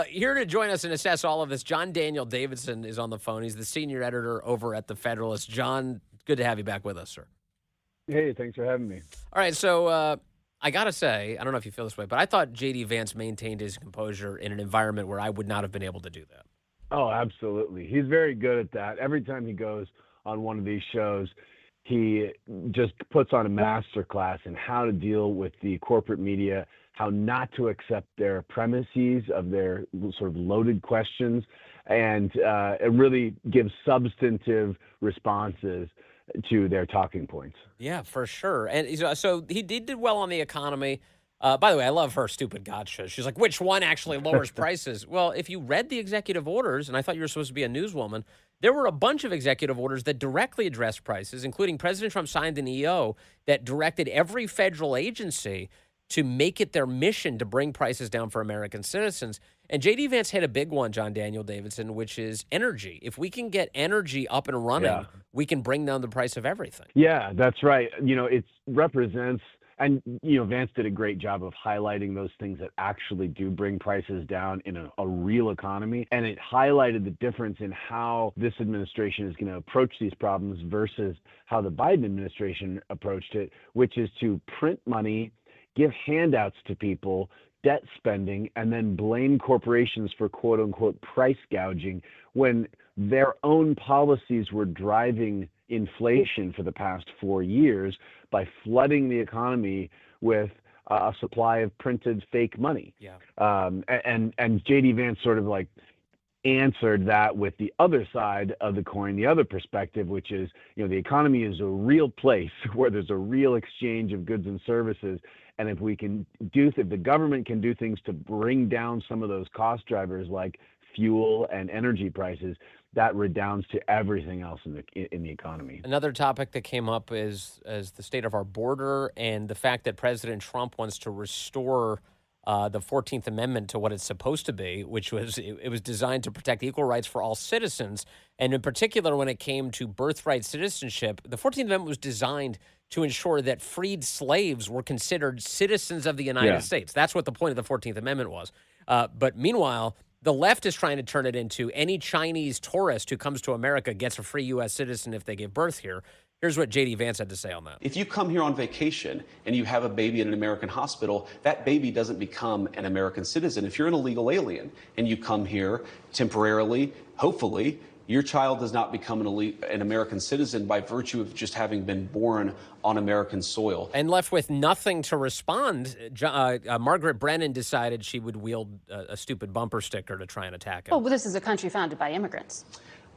Here to join us and assess all of this, John Daniel Davidson is on the phone. He's the senior editor over at the Federalist. John, good to have you back with us, sir. Hey, thanks for having me. All right, so I got to say, I don't know if you feel this way, but I thought JD Vance maintained his composure in an environment where I would not have been able to do that. Oh, absolutely. He's very good at that. Every time he goes on one of these shows, he just puts on a master class in how to deal with the corporate media, how not to accept their premises of their sort of loaded questions, and it really gives substantive responses to their talking points. Yeah, for sure. And so he did well on the economy. By the way, I love her stupid gotcha. She's like, which one actually lowers prices? Well, if you read the executive orders, and I thought you were supposed to be a newswoman, there were a bunch of executive orders that directly addressed prices, including President Trump signed an EO that directed every federal agency to make it their mission to bring prices down for American citizens. And JD Vance hit a big one, John Daniel Davidson, which is energy. If we can get energy up and running, we can bring down the price of everything. Yeah, that's right. It represents, and, Vance did a great job of highlighting those things that actually do bring prices down in a real economy. And it highlighted the difference in how this administration is going to approach these problems versus how the Biden administration approached it, which is to print money, give handouts to people, debt spending, and then blame corporations for quote unquote price gouging when their own policies were driving inflation for the past 4 years by flooding the economy with a supply of printed fake money. Yeah. And JD Vance sort of like answered that with the other side of the coin, the other perspective, which is, the economy is a real place where there's a real exchange of goods and services. And if if the government can do things to bring down some of those cost drivers like fuel and energy prices, that redounds to everything else in the economy. Another topic that came up is the state of our border and the fact that President Trump wants to restore the 14th Amendment to what it's supposed to be, which was it was designed to protect equal rights for all citizens. And in particular, when it came to birthright citizenship, the 14th Amendment was designed to ensure that freed slaves were considered citizens of the United States. That's what the point of the 14th Amendment was. But meanwhile, the left is trying to turn it into any Chinese tourist who comes to America gets a free U.S. citizen if they give birth here. Here's what JD Vance had to say on that. If you come here on vacation and you have a baby in an American hospital, that baby doesn't become an American citizen. If you're an illegal alien and you come here temporarily, hopefully, your child does not become an American citizen by virtue of just having been born on American soil. And left with nothing to respond, Margaret Brennan decided she would wield a stupid bumper sticker to try and attack him. Oh, well, this is a country founded by immigrants.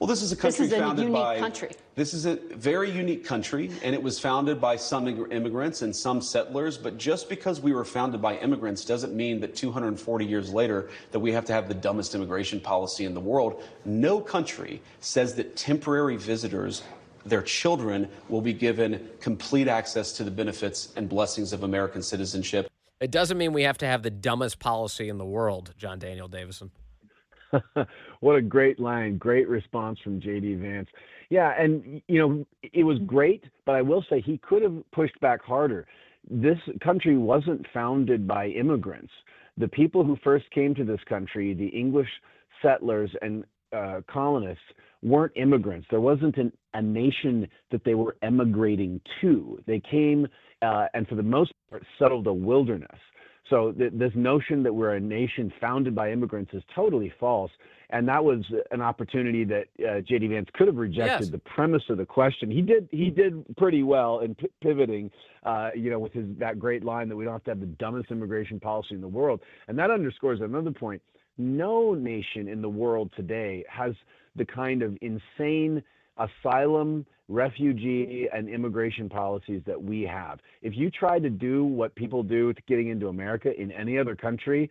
Well, this is a country founded by... country. This is a very unique country, and it was founded by some immigrants and some settlers. But just because we were founded by immigrants doesn't mean that 240 years later that we have to have the dumbest immigration policy in the world. No country says that temporary visitors, their children, will be given complete access to the benefits and blessings of American citizenship. It doesn't mean we have to have the dumbest policy in the world, John Daniel Davidson. What a great line. Great response from JD Vance. Yeah, and, it was great, but I will say he could have pushed back harder. This country wasn't founded by immigrants. The people who first came to this country, the English settlers and colonists, weren't immigrants. There wasn't a nation that they were emigrating to. They came and for the most part settled a wilderness. So this notion that we're a nation founded by immigrants is totally false. And that was an opportunity that JD Vance could have rejected the premise of the question. He did pretty well in pivoting, with that great line that we don't have to have the dumbest immigration policy in the world. And that underscores another point. No nation in the world today has the kind of insane asylum, refugee, and immigration policies that we have. If you try to do what people do to getting into America in any other country,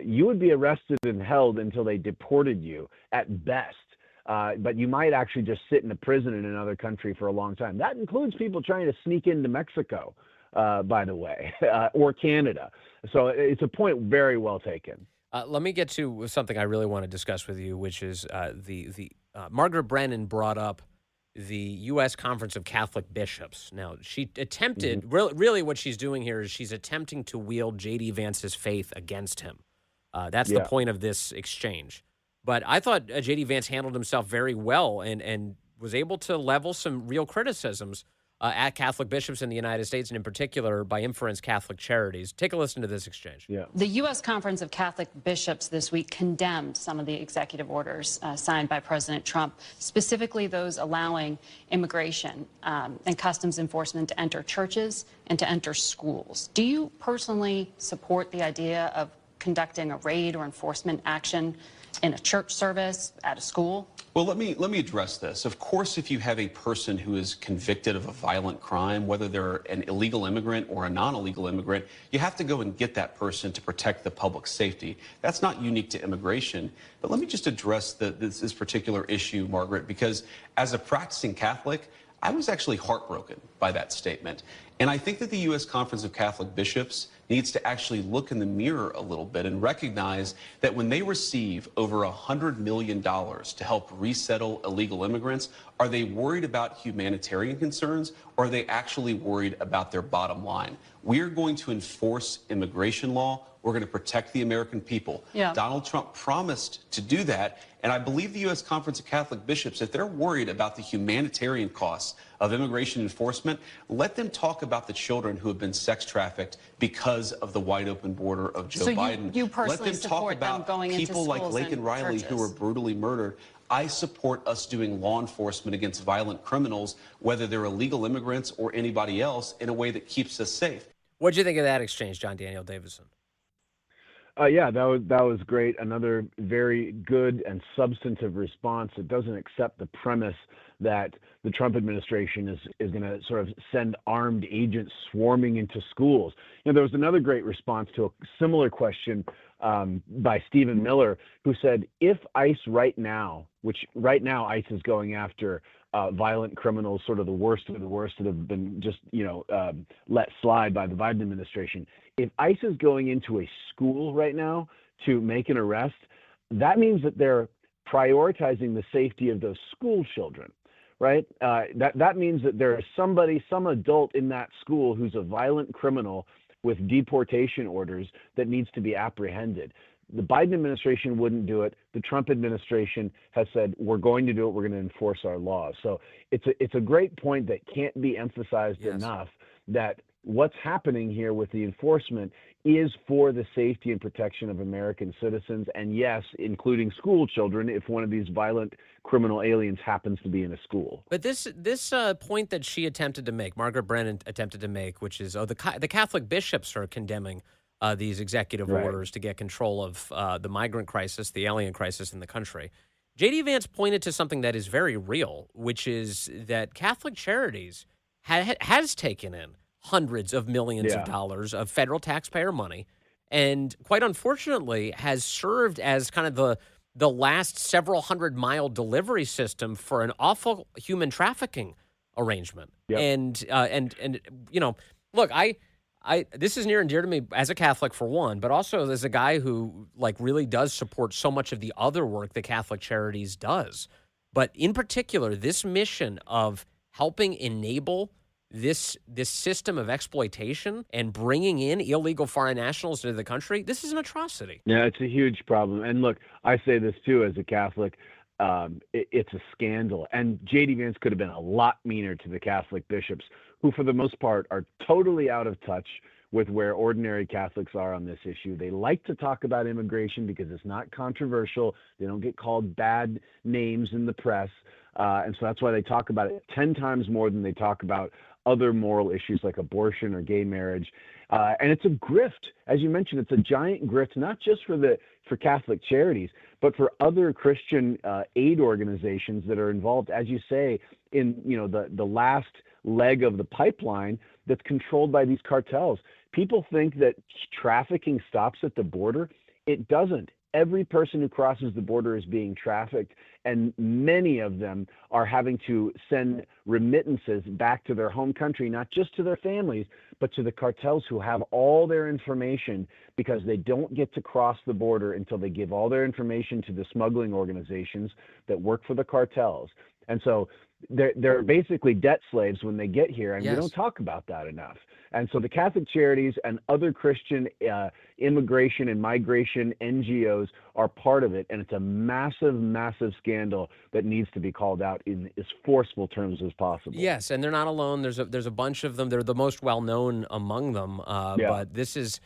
you would be arrested and held until they deported you at best. But you might actually just sit in a prison in another country for a long time. That includes people trying to sneak into Mexico, by the way, or Canada. So it's a point very well taken. Let me get to something I really want to discuss with you, which is Margaret Brennan brought up the U.S. Conference of Catholic Bishops. Now, she attempted, really what she's doing here is she's attempting to wield J.D. Vance's faith against him. That's the Yeah. point of this exchange. But I thought J.D. Vance handled himself very well and was able to level some real criticisms at Catholic bishops in the United States, and in particular, by inference, Catholic Charities. Take a listen to this exchange. Yeah. The U.S. Conference of Catholic Bishops this week condemned some of the executive orders signed by President Trump, specifically those allowing immigration and customs enforcement to enter churches and to enter schools. Do you personally support the idea of conducting a raid or enforcement action in a church service, at a school? Well, let me address this. Of course, if you have a person who is convicted of a violent crime, whether they're an illegal immigrant or a non-illegal immigrant, you have to go and get that person to protect the public safety. That's not unique to immigration. But let me just address this particular issue, Margaret, because as a practicing Catholic, I was actually heartbroken by that statement. And I think that the U.S. Conference of Catholic Bishops needs to actually look in the mirror a little bit and recognize that when they receive over $100 million to help resettle illegal immigrants, are they worried about humanitarian concerns, or are they actually worried about their bottom line? We are going to enforce immigration law. We're going to protect the American people. Yeah. Donald Trump promised to do that, and I believe the U.S. Conference of Catholic Bishops, if they're worried about the humanitarian costs of immigration enforcement, let them talk about the children who have been sex trafficked because of the wide open border of Joe Biden. You personally let them talk support them about going into people like schools Laken and Riley churches. who were brutally murdered. I support us doing law enforcement against violent criminals, whether they're illegal immigrants or anybody else, in a way that keeps us safe. What'd you think of that exchange, John Daniel Davidson? Yeah, that was great. Another very good and substantive response. It doesn't accept the premise that the Trump administration is going to sort of send armed agents swarming into schools. There was another great response to a similar question by Stephen Miller, who said, if ICE right now, which right now ICE is going after violent criminals, sort of the worst of the worst that have been just, let slide by the Biden administration. If ICE is going into a school right now to make an arrest, that means that they're prioritizing the safety of those school children, right? That means that there is some adult in that school who's a violent criminal with deportation orders that needs to be apprehended. The Biden administration wouldn't do it. The Trump administration has said, we're going to do it. We're going to enforce our laws. So it's a great point that can't be emphasized enough, that what's happening here with the enforcement is for the safety and protection of American citizens, and yes, including school children, if one of these violent criminal aliens happens to be in a school. But this point that she attempted to make, Margaret Brennan attempted to make, which is, the Catholic bishops are condemning these executive orders to get control of the migrant crisis, the alien crisis in the country. JD Vance pointed to something that is very real, which is that Catholic Charities has taken in hundreds of millions of dollars of federal taxpayer money, and quite unfortunately has served as kind of the last several 100-mile delivery system for an awful human trafficking arrangement. And look, I this is near and dear to me as a Catholic, for one, but also as a guy who really does support so much of the other work that Catholic Charities does. But in particular, this mission of helping enable this system of exploitation and bringing in illegal foreign nationals into the country, this is an atrocity. Yeah, it's a huge problem. And look, I say this too as a Catholic, it's a scandal. And J.D. Vance could have been a lot meaner to the Catholic bishops, who for the most part are totally out of touch with where ordinary Catholics are on this issue. They like to talk about immigration because it's not controversial. They don't get called bad names in the press. And so that's why they talk about it 10 times more than they talk about other moral issues like abortion or gay marriage. And it's a grift. As you mentioned, it's a giant grift, not just for Catholic Charities, but for other Christian aid organizations that are involved, as you say, in the last leg of the pipeline that's controlled by these cartels. People think that trafficking stops at the border. It doesn't. Every person who crosses the border is being trafficked, and many of them are having to send remittances back to their home country, not just to their families, but to the cartels who have all their information, because they don't get to cross the border until they give all their information to the smuggling organizations that work for the cartels. And so they're basically debt slaves when they get here, and we Yes. don't talk about that enough. And so the Catholic Charities and other Christian immigration and migration NGOs are part of it, and it's a massive, massive scandal that needs to be called out in as forceful terms as possible. Yes, and they're not alone. There's a bunch of them. They're the most well known among them. But this is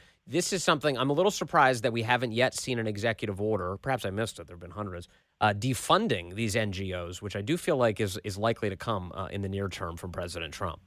something I'm a little surprised that we haven't yet seen an executive order. Perhaps I missed it. There have been hundreds defunding these NGOs, which I do feel like is likely to come in the near term from President Trump.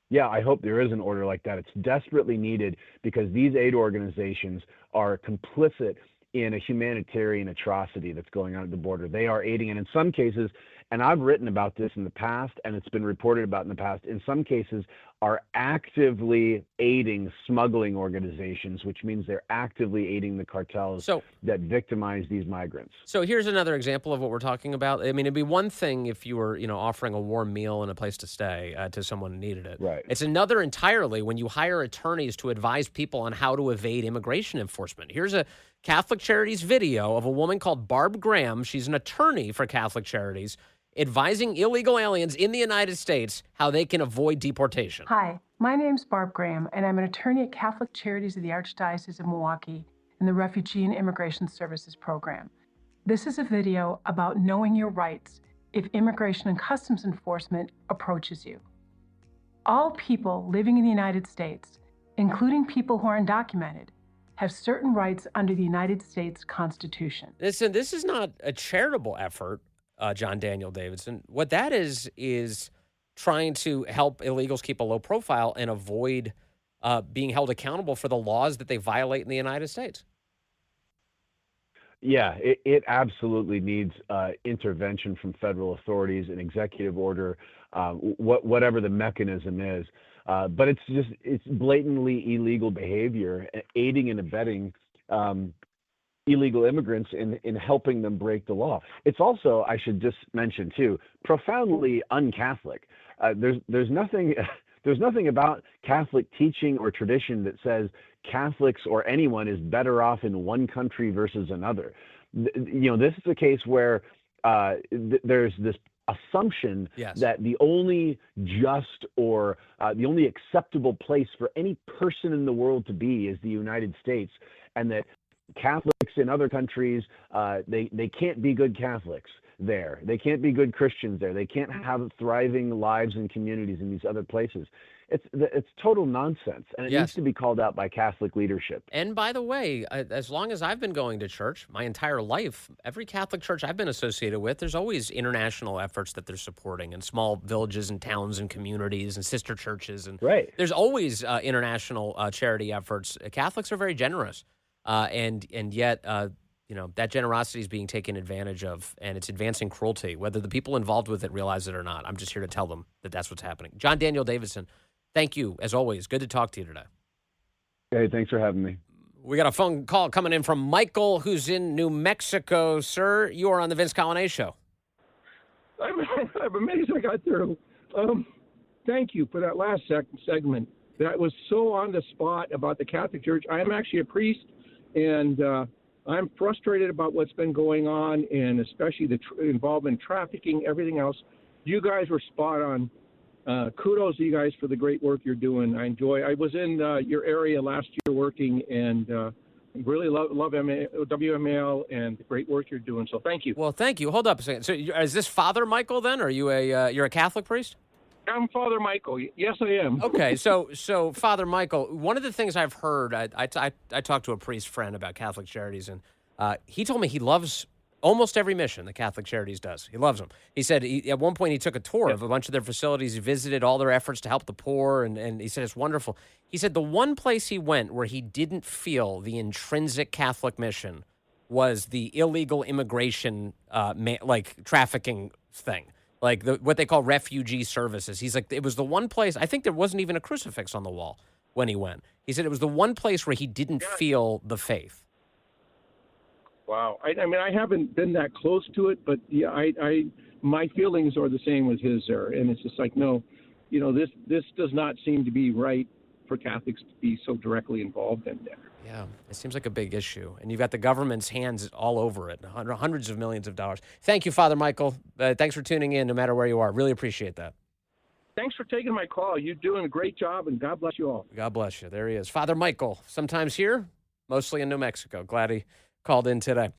Yeah, I hope there is an order like that. It's desperately needed because these aid organizations are complicit in a humanitarian atrocity that's going on at the border. They are aiding, and in some cases, and I've written about this in the past, and it's been reported about in the past, in some cases are actively aiding smuggling organizations, which means they're actively aiding the cartels that victimize these migrants. So here's another example of what we're talking about. I mean, it'd be one thing if you were, offering a warm meal and a place to stay to someone who needed it. Right. It's another entirely when you hire attorneys to advise people on how to evade immigration enforcement. Here's a Catholic Charities video of a woman called Barb Graham. She's an attorney for Catholic Charities, advising illegal aliens in the United States how they can avoid deportation. Hi, my name's Barb Graham, and I'm an attorney at Catholic Charities of the Archdiocese of Milwaukee in the Refugee and Immigration Services Program. This is a video about knowing your rights if Immigration and Customs Enforcement approaches you. All people living in the United States, including people who are undocumented, have certain rights under the United States Constitution. Listen, this is not a charitable effort, John Daniel Davidson. What that is trying to help illegals keep a low profile and avoid being held accountable for the laws that they violate in the United States. Yeah, it absolutely needs intervention from federal authorities, an executive order, whatever the mechanism is. But it's blatantly illegal behavior, aiding and abetting illegal immigrants in helping them break the law. It's also, I should just mention too, profoundly un-Catholic. There's nothing about Catholic teaching or tradition that says Catholics or anyone is better off in one country versus another. This is a case where there's this assumption that the only just or the only acceptable place for any person in the world to be is the United States, and that Catholics in other countries, they can't be good Catholics there. They can't be good Christians there. They can't have thriving lives and communities in these other places. It's total nonsense, and it needs to be called out by Catholic leadership. And by the way, as long as I've been going to church my entire life, every Catholic church I've been associated with, there's always international efforts that they're supporting in small villages and towns and communities and sister churches. And there's always international charity efforts. Catholics are very generous, and yet that generosity is being taken advantage of, and it's advancing cruelty, whether the people involved with it realize it or not. I'm just here to tell them that that's what's happening. John Daniel Davidson, thank you, as always. Good to talk to you today. Hey, thanks for having me. We got a phone call coming in from Michael, who's in New Mexico. Sir, you are on the Vince Coglianese Show. I'm amazed I got through. Thank you for that last segment. That was so on the spot about the Catholic Church. I am actually a priest, and I'm frustrated about what's been going on, and especially the involvement in trafficking, everything else. You guys were spot on. Kudos to you guys for the great work you're doing. I was in your area last year working, and really love WML and the great work you're doing. So thank you. Well, thank you. Hold up a second. So is this Father Michael then? Are you you're a Catholic priest? I'm Father Michael. Yes, I am. Okay, so Father Michael, one of the things I've heard, I talked to a priest friend about Catholic Charities, and he told me he loves almost every mission that Catholic Charities does. He loves them. He said at one point he took a tour of a bunch of their facilities. He visited all their efforts to help the poor, and he said it's wonderful. He said the one place he went where he didn't feel the intrinsic Catholic mission was the illegal immigration, trafficking thing. Like what they call refugee services. He's like, it was the one place, I think there wasn't even a crucifix on the wall when he went. He said it was the one place where he didn't feel the faith. Wow. I mean, I haven't been that close to it, but yeah, my feelings are the same as his there. And it's just like, no, this does not seem to be right for Catholics to be so directly involved in there. Yeah, it seems like a big issue. And you've got the government's hands all over it, hundreds of millions of dollars. Thank you, Father Michael. Thanks for tuning in no matter where you are. Really appreciate that. Thanks for taking my call. You're doing a great job, and God bless you all. God bless you. There he is. Father Michael, sometimes here, mostly in New Mexico. Glad he called in today.